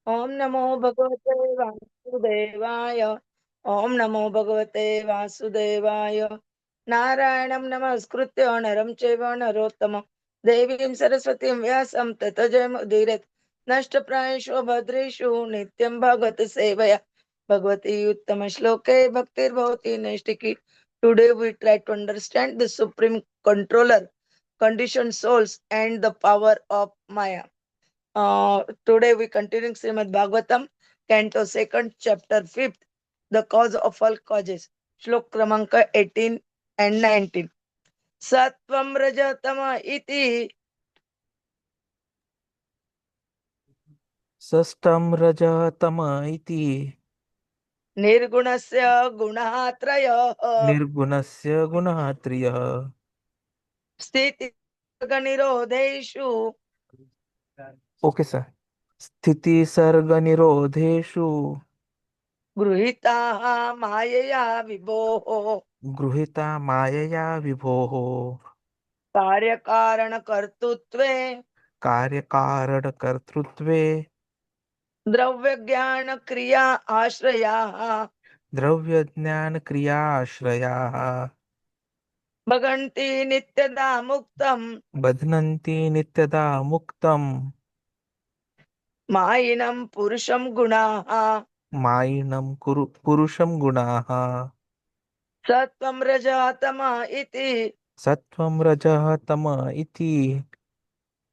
Om Namo Bhagavate Vasudevaya. Om Namo Bhagavate Vasudevaya. Narayanam Namaskritya Naram Chaiva Narottamam Devim Saraswatim Vyasam Tata Jayam Nashtaprayeshu Bhadreshu Nityam Bhagavata Sevaya Bhagavati Uttama Shloke Bhaktir Bhavati Naistiki. Today we try to understand the supreme controller, conditioned souls, and the power of Maya. Today we continuing Srimad Bhagavatam, Canto 2nd, Chapter 5th, The Cause of All Causes. Shlok Kramanka 18 and 19. Sattvam Rajatama iti षष्ठं रजतम इति Nirgunasya Gunatraya निर्गुणस्य गुणः त्रियः Sthiti Nirodeshu okay sir स्थितिसर्गनिरोधेषु Gruhitaha Mayaya Vibhoho गृहीता मायया विभोः Karyakarana Kartutve कार्यकारणकर्तृत्वे Dravya Jnana Kriya Ashraya द्रव्यज्ञानक्रियाश्रयाः Bhaganti Nityada Muktam बध्नन्ति नित्यदा मुक्तं Mayinam Purusham Gunaha मायिनं पुरुषं गुणाः Sattvam Rajatama iti सत्त्वं रजः तम इति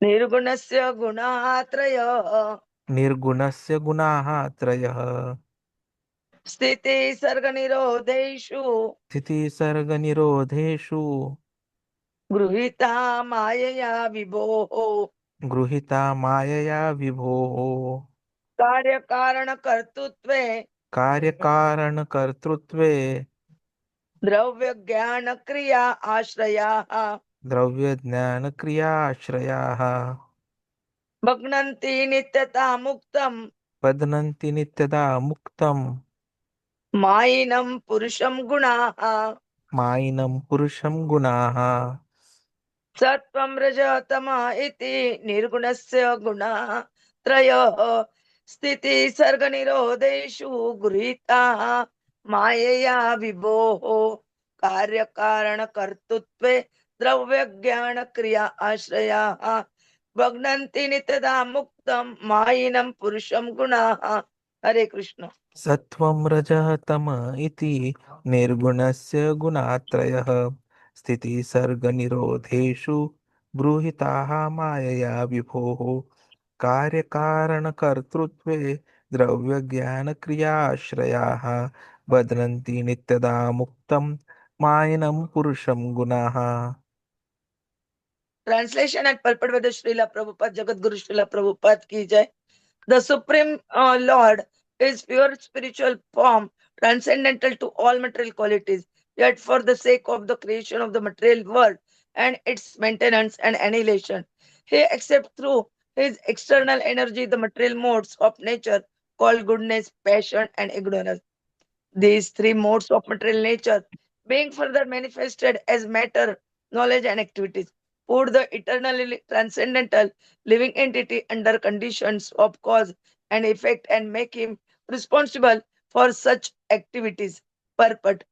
Nirgunasya Gunatraya निर्गुणस्य गुणाः त्रयः Sthiti Sarga Nirodeshu स्थितिसर्गनिरोधेषु Gruhita Mayaya Vibhoho गृहीता मायया विभोः Karya Karana Kartutve कार्यकारणकर्तृत्वे Dravya Jnana Kriya Ashraya द्रव्यज्ञानक्रियाश्रयाः Bhagnanti Nityata Muktam बध्नन्ति नित्यदा मुक्तं Mayinam Purusham Gunaha मायिनं पुरुषं गुणाः Sattvam Rajatama iti Nirgunasya Guna Trayo Sthiti Sarga Nirodeshu Gurita Mayaya Vibhoho Karya Karana Kartutve Dravya Jnana Kriya Ashraya Bhagnanti Nityada Muktam Mayinam Purusham Gunaha. Hare Krishna. सत्त्वं रजः तम इति निर्गुणस्य गुणात्रयः स्थितिसर्गनिरोधेषु गृहीताः मायया विभोः कार्यकारणकर्तृत्वे द्रव्यज्ञानक्रियाश्रयाः बध्नन्ति नित्यदा मुक्तं मायिनं पुरुषं गुणाः. Translation and purport by the Srila Prabhupada, Jagat Guru Srila Prabhupada ki jai. The Supreme Lord is pure spiritual form, transcendental to all material qualities. Yet for the sake of the creation of the material world and its maintenance and annihilation, he accepts through his external energy the material modes of nature called goodness, passion, and ignorance. These three modes of material nature, being further manifested as matter, knowledge, and activities, put the eternally transcendental living entity under conditions of cause and effect and make him responsible for such activities. Purport.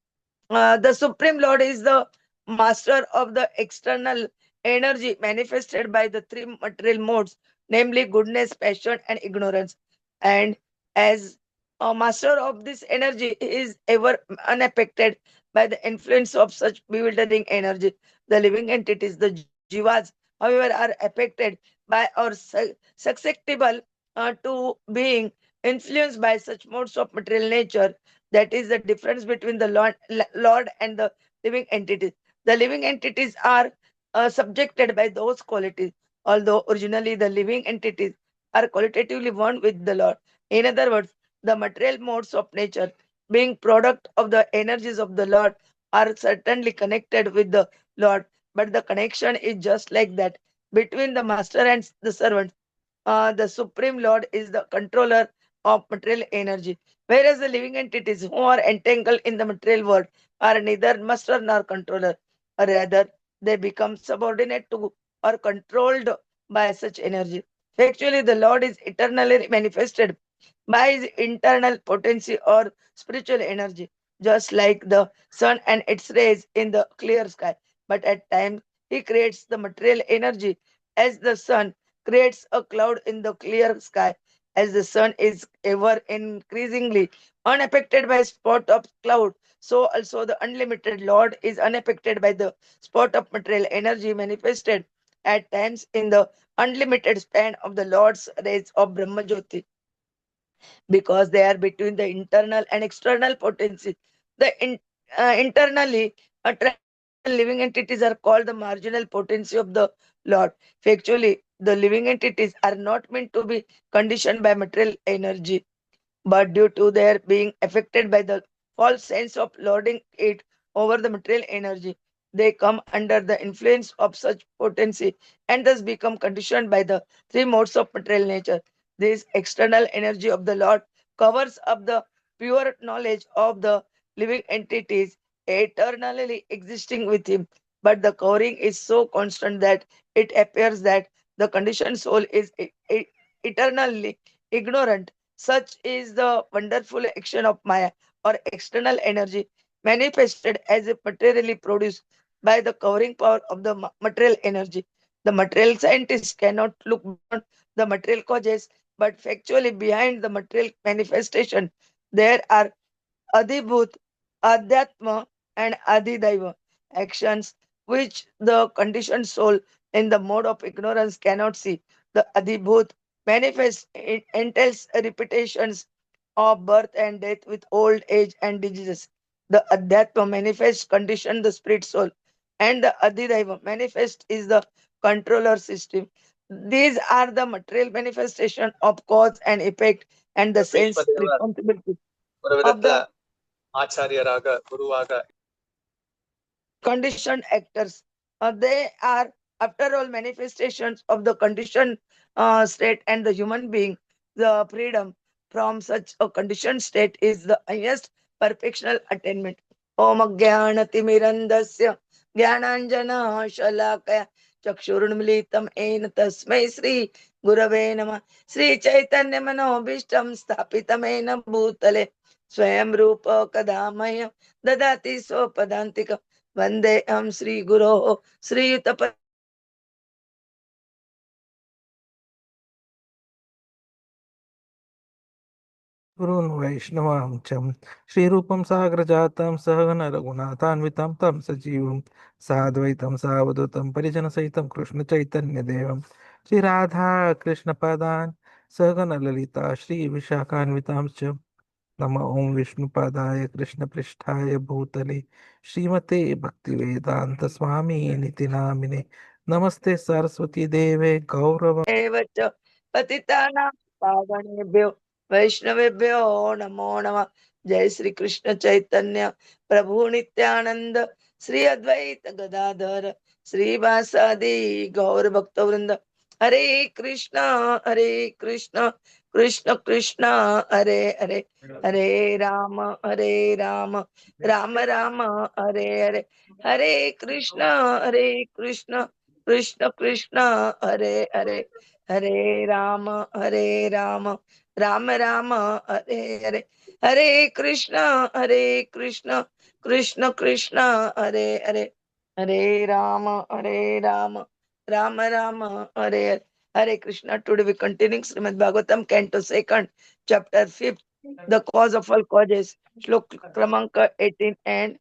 The Supreme Lord is the master of the external energy manifested by the three material modes, namely goodness, passion, and ignorance. And as a master of this energy, he is ever unaffected by the influence of such bewildering energy. The living entities, the Jīvas, however, are affected by or susceptible to being influenced by such modes of material nature. That is the difference between the Lord and the living entities. The living entities are subjected by those qualities, although originally the living entities are qualitatively one with the Lord. In other words, the material modes of nature, being product of the energies of the Lord, are certainly connected with the Lord, but the connection is just like that between the master and the servant. The Supreme Lord is the controller of material energy, whereas the living entities who are entangled in the material world are neither master nor controller, or rather, they become subordinate to or controlled by such energy. Actually, the Lord is eternally manifested by his internal potency or spiritual energy, just like the sun and its rays in the clear sky. But at times, he creates the material energy as the sun creates a cloud in the clear sky. As the sun is ever increasingly unaffected by spot of cloud, so also the unlimited Lord is unaffected by the spot of material energy manifested at times in the unlimited span of the Lord's rays of Brahma Jyoti, because they are between the internal and external potencies. The internally transcendental living entities are called the marginal potency of the Lord. Factually, the living entities are not meant to be conditioned by material energy, but due to their being affected by the false sense of lording it over the material energy, they come under the influence of such potency and thus become conditioned by the three modes of material nature. This external energy of the Lord covers up the pure knowledge of the living entities eternally existing with him, but the covering is so constant that it appears that the conditioned soul is eternally ignorant. Such is the wonderful action of Maya, or external energy, manifested as if materially produced by the covering power of the material energy. The material scientists cannot look beyond the material causes, but factually behind the material manifestation, there are Adhibhut, Adhyatma, and Adhidaiva, actions which the conditioned soul in the mode of ignorance cannot see. The Adhibhut manifests, it entails repetitions of birth and death with old age and diseases. The Adhyatma manifests condition the spirit soul, and the Adhidaiva manifest is the controller system. These are the material manifestation of cause and effect and the sense பீஷ்மதேவர் responsibility ஒரு of விதத்துல the ஆச்சாரியராக குருவாக conditioned actors. They are, after all, manifestations of the conditioned state, and the human being, the freedom from such a conditioned state is the highest perfectional attainment. Om Jnanatimirandasya Jnananjana Shalakaya Chakshurunmilitam Ena Tasmai Sri Gurave Nama Sri Chaitanya Manobishtam Stapitam Ena Bhutale Swayam Rupa Kadamaya Dadati Sopadantika Vandeham Sri Guru Sri Yuta गुरून् वैष्णवां च श्रीरूपं साग्रजातं सहगण रघुनाथान्वितं तं सजीवं साद्वैतं सावधूतं परिजनसहितं कृष्णचैतन्यदेवं श्रीराधा कृष्णपदान् सहगण ललिता श्रीविशाखान्वितां च नमः ॐ विष्णुपादाय कृष्णपृष्ठाय भूतले श्रीमते भक्तिवेदान्त स्वामी निति नामिने नमस्ते सरस्वती देवे गौरव एवच पतितानां पावनेभ्यो वैष्णवेभ्यो नमो नमः. जय श्री कृष्ण चैतन्य प्रभु नित्यानंद श्री अद्वैत गदाधर श्रीवासादि गौर भक्त वृंद. हरे कृष्ण कृष्ण कृष्ण हरे हरे, हरे राम राम राम हरे हरे, हरे कृष्ण कृष्ण कृष्ण हरे हरे, हरे राम राम राम हरे हरे, हरे कृष्ण कृष्ण कृष्ण हरे हरे, हरे Ram Ram Ram Hare Hare. Hare Krishna. Today we continuing Srimad Bhagavatam, Canto 2nd, Chapter 5th, The Cause of All Causes, Shlok Kramanka 18 and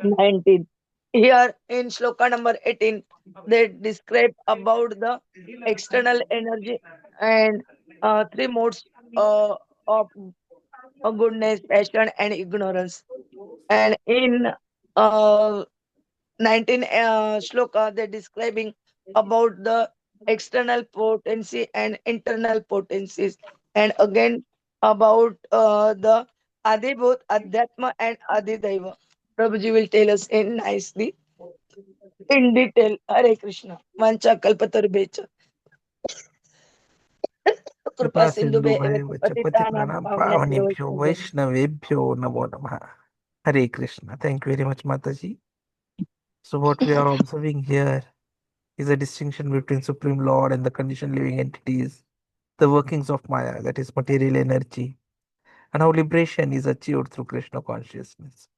19. Here in Shloka number 18, they describe about the external energy and three modes of goodness, passion, and ignorance. And in uh, 19 shloka, they're describing about the external potency and internal potencies. And again, about the Adibhut, Adhyatma, and Adidaiva. Prabhuji will tell us in nicely, in detail. Hare Krishna. Vancha kalpatarbecha. Kripa कृपा sindhu be सिन्धुभय च patitanam पतितानां pavanebhyo पावनेभ्यो वैष्णवेभ्यो नमो नमः. Hare Krishna. Thank you very much, Mataji. So what we are observing here is a distinction between Supreme Lord and the conditioned living entities. the workings of Maya, that is material energy, and how liberation is achieved through Krishna consciousness.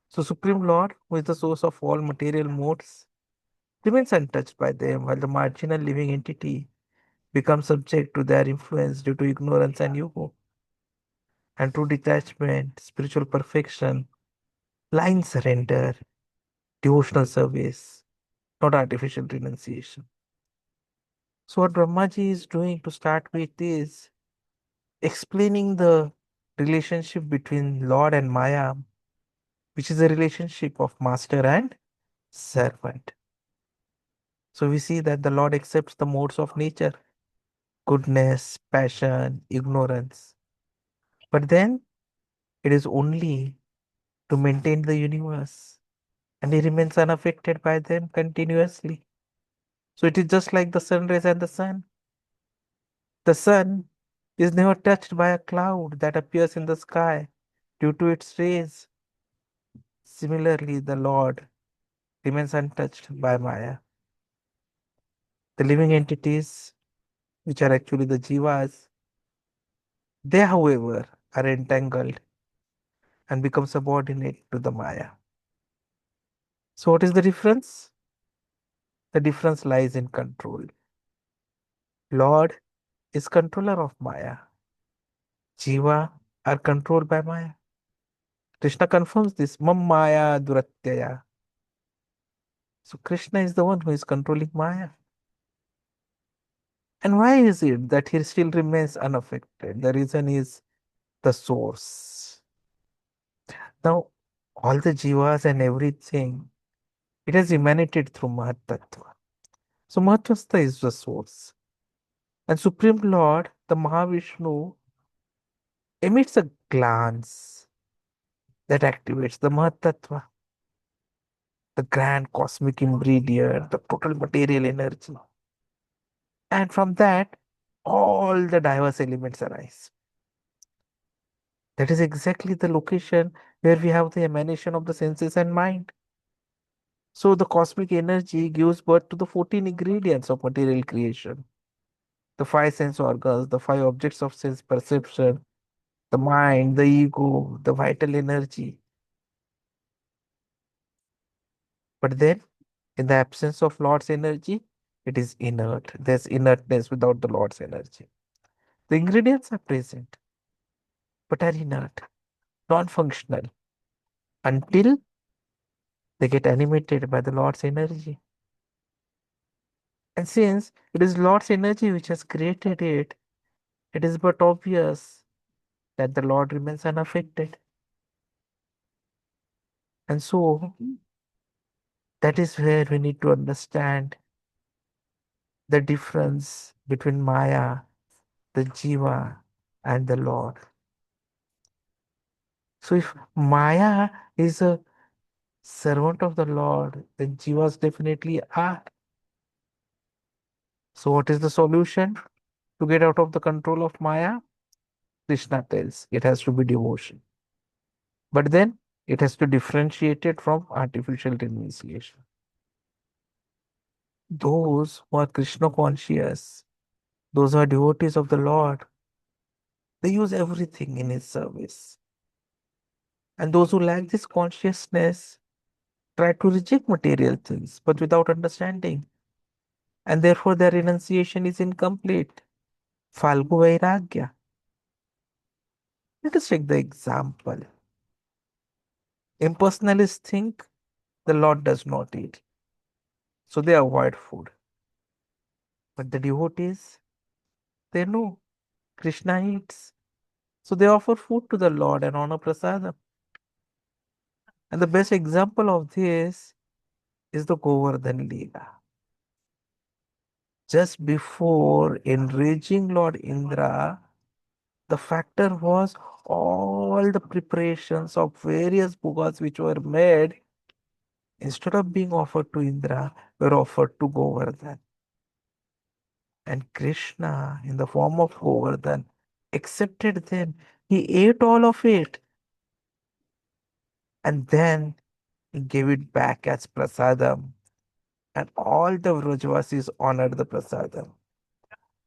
So Supreme Lord, who is the source of all material modes, remains untouched by them, while the marginal living entity becomes subject to their influence due to ignorance and ego. And true detachment, spiritual perfection, line surrender, devotional service, not artificial renunciation. So what Brahmaji is doing to start with is explaining the relationship between Lord and Maya, which is a relationship of master and servant. So we see that the Lord accepts the modes of nature, goodness, passion, ignorance. But then it is only to maintain the universe, and he remains unaffected by them continuously. So it is just like the sun rays and the sun. The sun is never touched by a cloud that appears in the sky due to its rays. Similarly, the Lord remains untouched by Maya. The living entities, which are actually the Jīvas, they, however, are entangled and become subordinate to the Maya. So, what is the difference? The difference lies in control. Lord is controller of Maya. Jiva are controlled by Maya. Krishna confirms this. Mam Maya Duratyaya. So Krishna is the one who is controlling Maya. And why is it that he still remains unaffected? The reason is the source. Now, all the jivas and everything, it has emanated through Mahatattva. So Mahatattva is the source. And Supreme Lord, the Mahavishnu, emits a glance that activates the Mahatattva, the grand cosmic ingredient, the total material energy. And from that, all the diverse elements arise. That is exactly the location where we have the emanation of the senses and mind. So the cosmic energy gives birth to the 14 ingredients of material creation. The five sense organs, the five objects of sense perception, the mind, the ego, the vital energy. But then, in the absence of Lord's energy, it is inert. There's inertness without the Lord's energy. The ingredients are present, but are inert, non-functional, until they get animated by the Lord's energy. And since it is Lord's energy which has created it, it is but obvious that the Lord remains unaffected. And so that is where we need to understand the difference between Maya, the Jiva, and the Lord. So if Maya is a servant of the Lord, then Jivas definitely are. So what is the solution to get out of the control of Maya? Krishna tells it has to be devotion. But then it has to differentiate it from artificial renunciation. Those who are Krishna conscious, those who are devotees of the Lord, they use everything in His service. And those who lack this consciousness try to reject material things, but without understanding. And therefore their renunciation is incomplete. Falgu Vairagya. Let us take the example. Impersonalists think the Lord does not eat, so they avoid food. But the devotees, they know Krishna eats, so they offer food to the Lord and honor prasadam. And the best example of this is the Govardhan Leela. Just before enraging Lord Indra, the factor was all the preparations of various bhogas which were made, instead of being offered to Indra, were offered to Govardhan. And Krishna, in the form of Govardhan, accepted them. He ate all of it. And then he gave it back as prasadam. And all the Vrajavasis honored the prasadam.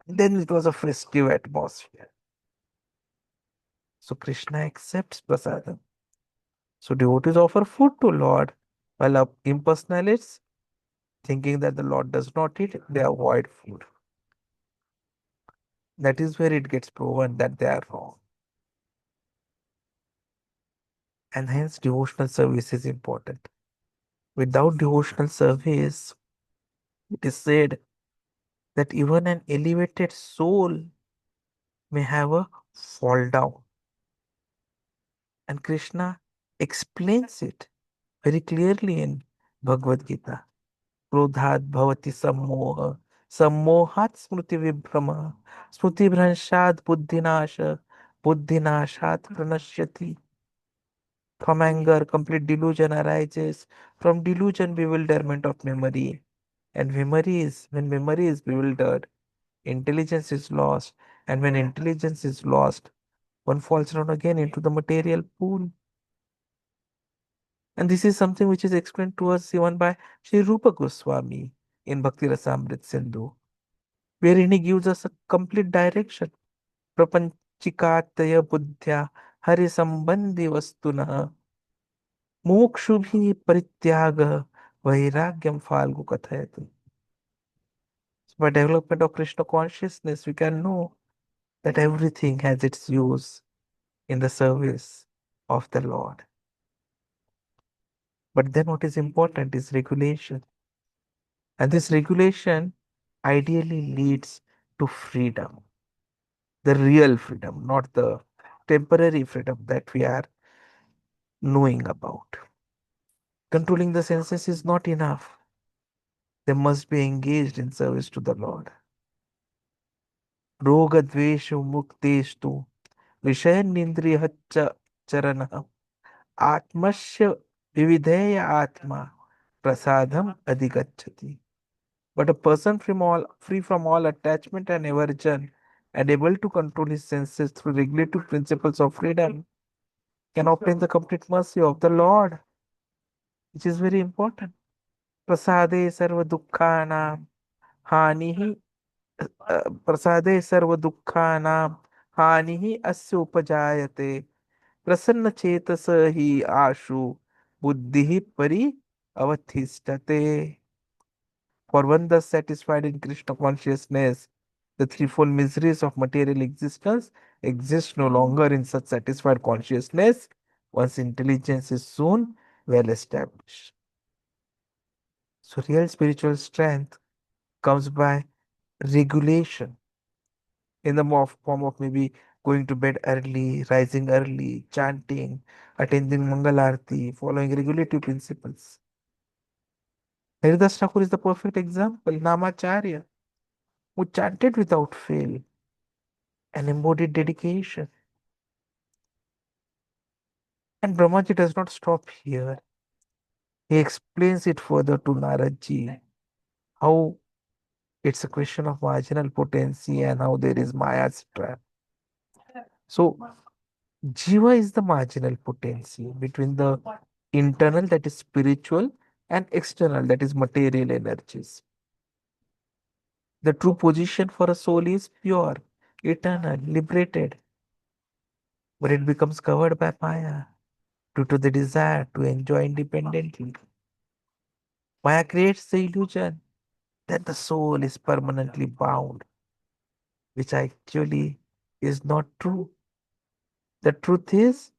Then it was a festive atmosphere. So Krishna accepts prasadam. So devotees offer food to Lord, while impersonalists, thinking that the Lord does not eat, they avoid food. That is where it gets proven that they are wrong. And hence devotional service is important. Without devotional service, it is said that even an elevated soul may have a fall down. And Krishna explains it very clearly in Bhagavad Gita. क्रोधात् भवति सम्मोह सम्मोहात् स्मृति विभ्रम स्मृति भ्रंशात् बुद्धिनाश बुद्धिनाशात् प्रणश्यति. From anger, complete delusion arises. From delusion, bewilderment of memory. And when memory is bewildered, intelligence is lost. And when intelligence is lost, one falls down again into the material pool. And this is something which is explained to us even by Sri Rupa Goswami in Bhakti Rasamrit Sindhu, wherein he gives us a complete direction. Prapanchikataya buddhya hari sambandhi vastunah mokshubhi parityag vairagyam falgu kathayati. So by development of Krishna consciousness, we can know that everything has its use in the service of the Lord. But then what is important is regulation. And this regulation ideally leads to freedom, the real freedom, not the temporary freedom that we are knowing about. Controlling the senses is not enough. They must be engaged in service to the Lord. Rogadveshu muktestu vishayanindriyacha charana atmasya vivideya atma prasadham adhigachati. But a person free from all attachment and aversion and able to control his senses through regulative principles of freedom can obtain the complete mercy of the Lord, which is very important. Prasade sarva dukkhanam hanihi प्रसादे सर्वदुःखानां हानिः अस्य उपजायते प्रसन्नचेतस हि आशु बुद्धिः परि अवतिष्ठते. For one thus satisfied in Krishna consciousness, the threefold miseries of material existence exist no longer. In such satisfied consciousness, one's intelligence is soon well established. So, real spiritual strength comes by regulation in the form of maybe going to bed early, rising early, chanting, attending Mangal Arati, following regulative principles. Haridas Thakur is the perfect example, Namacharya, who chanted without fail and embodied dedication. And Brahmaji does not stop here. He explains it further to Naradji, how it's a question of marginal potency and how there is Māyā's trap. So, Jiva is the marginal potency between the internal, that is spiritual, and external, that is material energies. The true position for a soul is pure, eternal, liberated, but it becomes covered by Maya due to the desire to enjoy independently. Maya creates the illusion that the soul is permanently bound, which actually is not true. The truth is,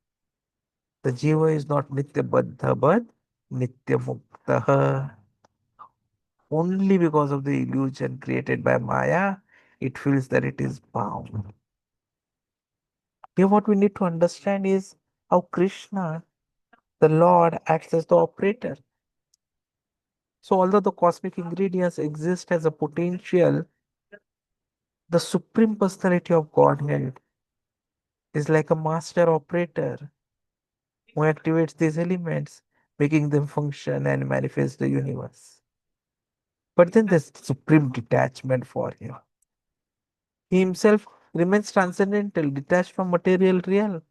the Jiva is not Nitya Baddha but Nitya Muktaha. Only because of the illusion created by Maya, it feels that it is bound. Here, what we need to understand is how Krishna, the Lord, acts as the operator. So, although the cosmic ingredients exist as a potential, the Supreme Personality of Godhead is like a master operator who activates these elements, making them function and manifest the universe. But then there's supreme detachment for him. He himself remains transcendental, detached from material realm,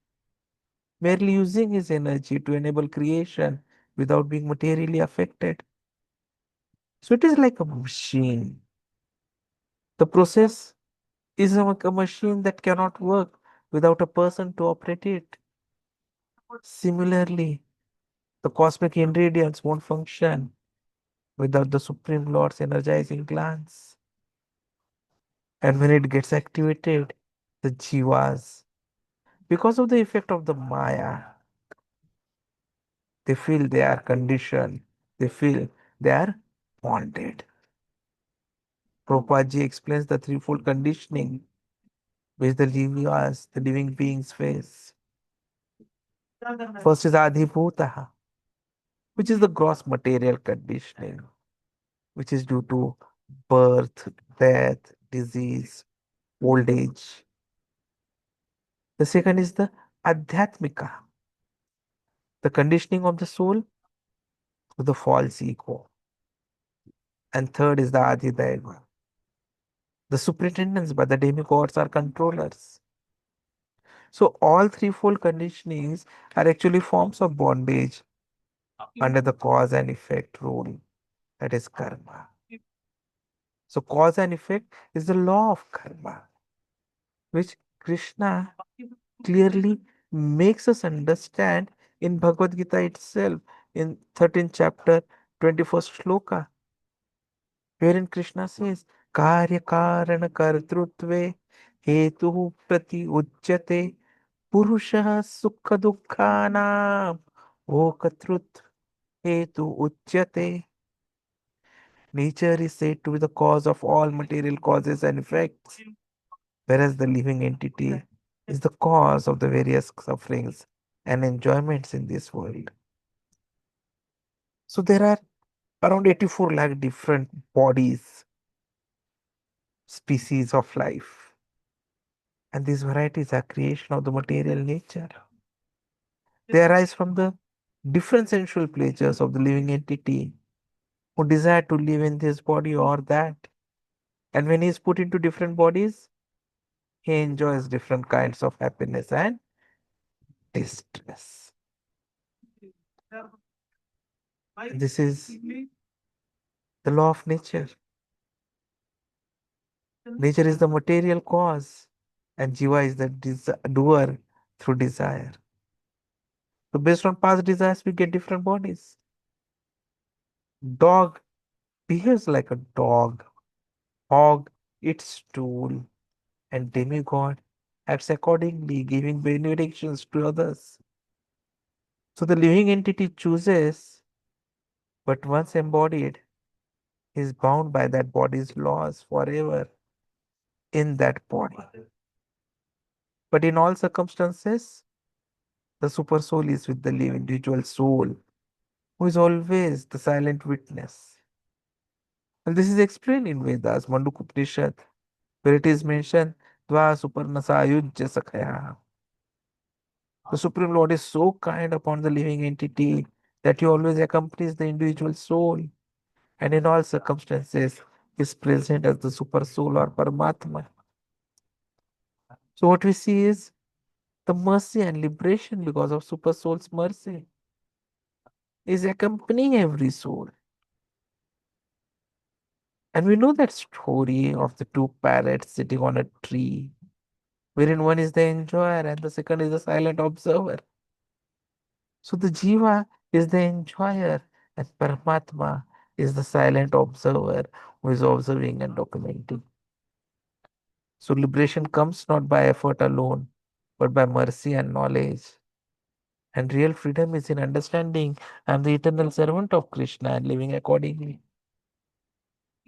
merely using his energy to enable creation without being materially affected. So it is like a machine. The process is a machine that cannot work without a person to operate it. Similarly, the cosmic ingredients won't function without the Supreme Lord's energizing glance. And when it gets activated, the Jīvas, because of the effect of the Māyā, they feel they are conditioned, they feel they are bonded. Prabhupada ji explains the threefold conditioning which the Jīvas, the living beings, face. First is Adhibhutaha, which is the gross material conditioning, which is due to birth, death, disease, old age. The second is the Adhyatmika, the conditioning of the soul to the false ego. And third is the Adhidaiva, the superintendents by the demigods or controllers. So all threefold conditionings are actually forms of bondage under the cause and effect rule, that is karma. So cause and effect is the law of karma, which Krishna clearly makes us understand in Bhagavad Gita itself, in 13th chapter, 21st shloka, wherein Krishna says, Karya Karana Kartrutve Hetu Prati Ujjate Purusha Sukha Dukkhanam Okatrut Hetu Ujjate. Nature is said to be the cause of all material causes and effects, whereas the living entity is the cause of the various sufferings and enjoyments in this world. So there are around 84 lakh different bodies, species of life, and these varieties are creation of the material nature. They arise from the different sensual pleasures of the living entity who desire to live in this body or that. And when he is put into different bodies, he enjoys different kinds of happiness and distress. This is the law of nature. Nature is the material cause, and Jiva is the doer through desire. So, based on past desires, we get different bodies. Dog behaves like a dog. Hog eats stool, and demigod acts accordingly, giving benedictions to others. So, the living entity chooses, but once embodied, is bound by that body's laws forever in that body. But in all circumstances, the super soul is with the living individual soul, who is always the silent witness. And this is explained in Vedas, Manduk Upanishad, where it is mentioned, Dva Suparnasa Ayujya Sakhaya. The Supreme Lord is so kind upon the living entity that he always accompanies the individual soul, and in all circumstances is present as the super soul or Paramatma. So what we see is the mercy and liberation because of super soul's mercy is accompanying every soul. And we know that story of the two parrots sitting on a tree, wherein one is the enjoyer and the second is the silent observer. So the Jiva is the enjoyer and Paramatma is the silent observer who is observing and documenting. So liberation comes not by effort alone, but by mercy and knowledge. And real freedom is in understanding I am the eternal servant of Krishna and living accordingly.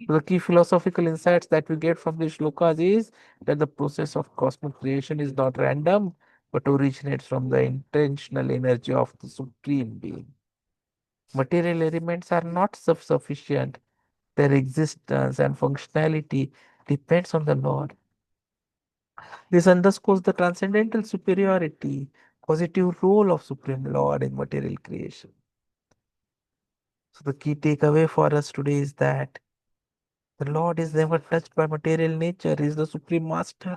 So the key philosophical insights that we get from these shlokas is that the process of cosmic creation is not random, but originates from the intentional energy of the Supreme Being. Material elements are not self-sufficient. Their existence and functionality depends on the Lord. This underscores the transcendental superiority, positive role of Supreme Lord in material creation. So the key takeaway for us today is that the Lord is never touched by material nature. He is the Supreme Master.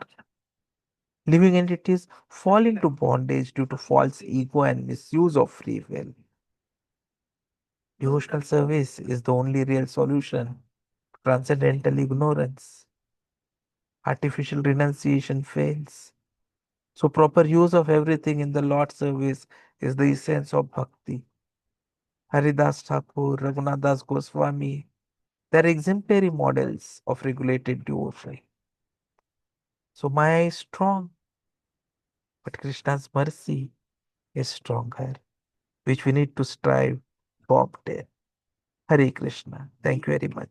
Living entities fall into bondage due to false ego and misuse of free will. Devotional service is the only real solution to transcendental ignorance. artificial renunciation fails. So proper use of everything in the Lord's service is the essence of bhakti. Haridas Thakur, Raghunath Das Goswami, they're exemplary models of regulated devotion. So Maya is strong, but Krishna's mercy is stronger, which we need to strive to obtain. Hare Krishna. Thank you very much.